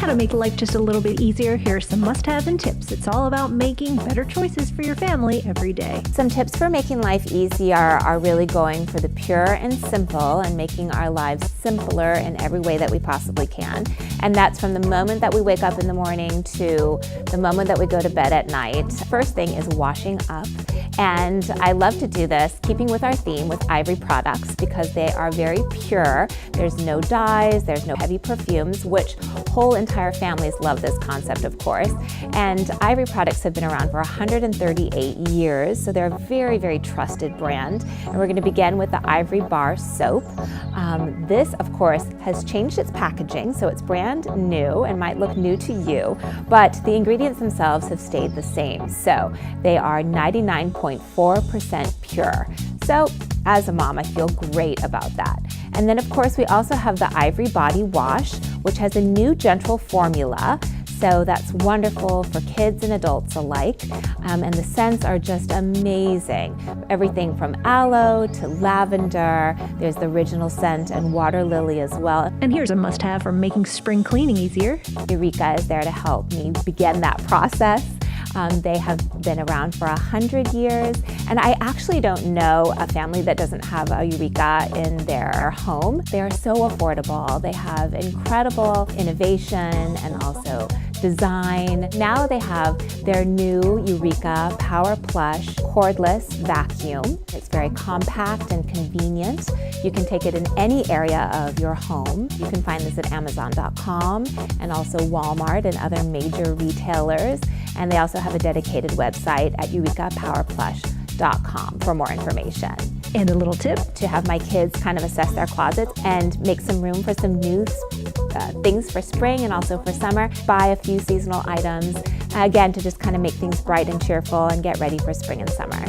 how to make life just a little bit easier, here are some must-haves and tips. It's all about making better choices for your family every day. Some tips for making life easier are really going for the pure and simple and making our lives simpler in every way that we possibly can. And that's from the moment that we wake up in the morning to the moment that we go to bed at night. First thing is washing up. And I love to do this, keeping with our theme, with Ivory products because they are very pure. There's no dyes, there's no heavy perfumes, which whole entire families love this concept, of course. And Ivory products have been around for 138 years, so they're a very, very trusted brand. And we're going to begin with the Ivory Bar Soap. This, of course, has changed its packaging, so it's brand new and might look new to you, but the ingredients themselves have stayed the same. So they are 99.4% pure. So as a mom, I feel great about that. And then, of course, we also have the Ivory Body Wash, which has a new gentle formula. So that's wonderful for kids and adults alike. And the scents are just amazing. Everything from aloe to lavender. There's the original scent and water lily as well. And here's a must-have for making spring cleaning easier. Eureka is there to help me begin that process. They have been around for 100 years, and I actually don't know a family that doesn't have a Eureka in their home. They are so affordable. They have incredible innovation and also design. Now they have their new Eureka Power Plush cordless vacuum. It's very compact and convenient. You can take it in any area of your home. You can find this at Amazon.com and also Walmart and other major retailers. And they also have a dedicated website at eurekapowerplush.com for more information. And a little tip to have my kids kind of assess their closets and make some room for some new things for spring and also for summer. Buy a few seasonal items, again, to just kind of make things bright and cheerful and get ready for spring and summer.